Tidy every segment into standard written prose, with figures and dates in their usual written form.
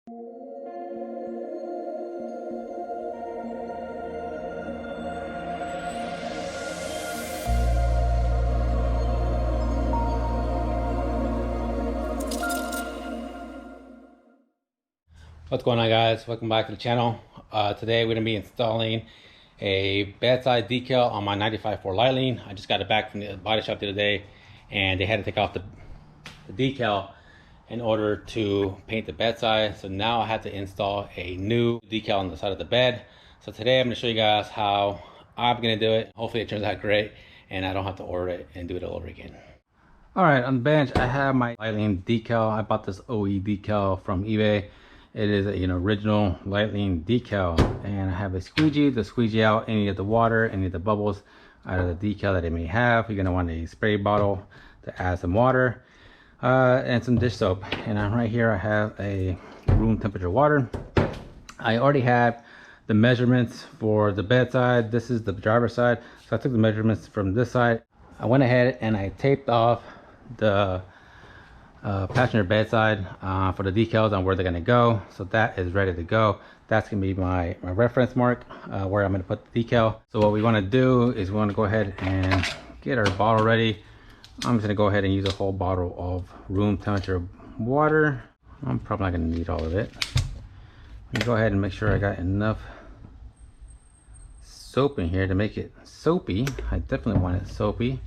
What's going on, guys? Welcome back to the channel. Today we're going to be installing a bedside decal on my 95 Ford Lightning. I just got it back from the body shop the other day, and they had to take off the decal in order to paint the bedside. So now I have to install a new decal on the side of the bed. So today I'm going to show you guys how I'm going to do it. Hopefully it turns out great and I don't have to order it and do it all over again. Alright, on the bench I have my Lightning decal. I bought this OE decal from eBay. It is an original Lightning decal, and I have a squeegee to squeegee out any of the water, any of the bubbles out of the decal that it may have. You're going to want a spray bottle to add some water and some dish soap. And right here I have a room temperature water. I already have the measurements for the bedside. This is the driver's side, so I took the measurements from this side. I went ahead and I taped off the passenger bedside for the decals on where they're going to go, so that is ready to go. That's going to be my reference mark where I'm going to put the decal. So what we want to do is we want to go ahead and get our bottle ready. I'm just going to go ahead and use a whole bottle of room temperature water. I'm probably not going to need all of it. Let me go ahead and make sure I got enough soap in here to make it soapy. I definitely want it soapy.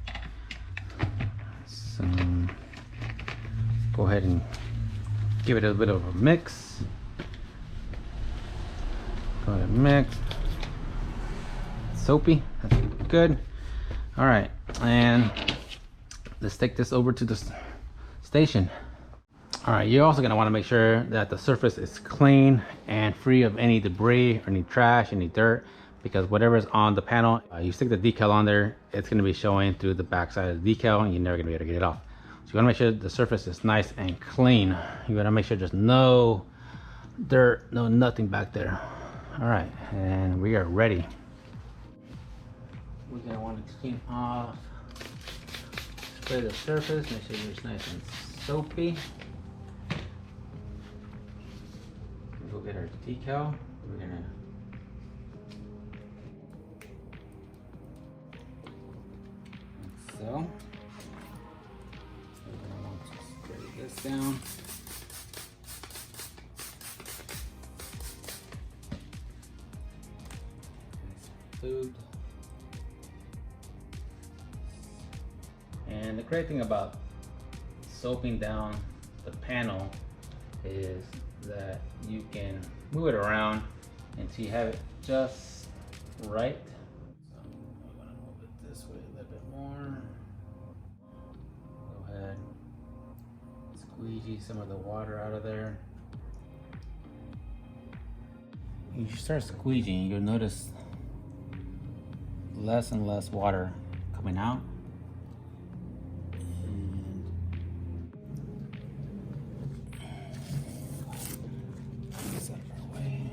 So go ahead and give it a bit of a mix. Go ahead and mix. Soapy, that's good. All right, and let's take this over to the station. All right, you're also gonna wanna make sure that the surface is clean and free of any debris or any trash, any dirt, because whatever is on the panel, you stick the decal on there, it's gonna be showing through the back side of the decal and you're never gonna be able to get it off. So you want to make sure the surface is nice and clean. You want to make sure there's no dirt, nothing back there. All right, and we are ready. We're going to want to clean off, spray the surface, make sure it's nice and soapy. Go get our decal. We're going to so. This down. Food. And the great thing about soaping down the panel is that you can move it around until you have it just right. So I'm gonna move it this way a little bit more. Go ahead. Squeegee some of the water out of there. You start squeegeeing, you'll notice less and less water coming out. And set it away.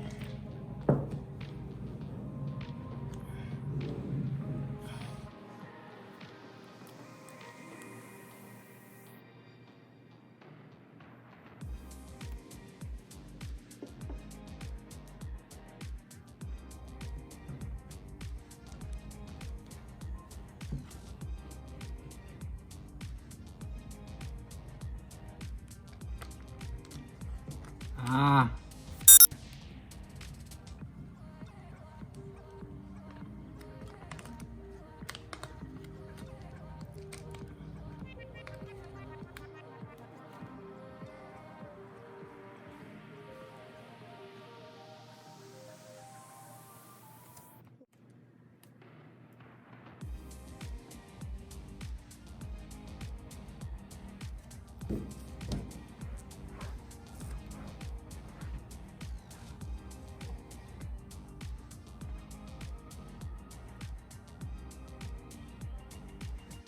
Ah.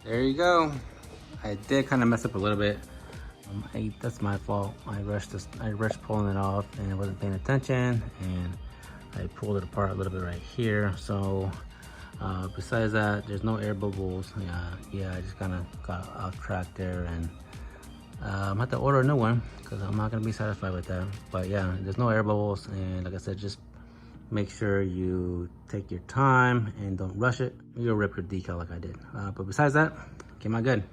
There you go. I did kind of mess up a little bit. That's my fault. I rushed pulling it off and I wasn't paying attention, and I pulled it apart a little bit right here. So besides that, there's no air bubbles. Yeah, I just kind of got off track there, and I'm gonna have to order a new one because I'm not gonna be satisfied with that. But yeah, there's no air bubbles, and like I said, just make sure you take your time and don't rush it. You'll rip your decal like I did. But besides that, came out good.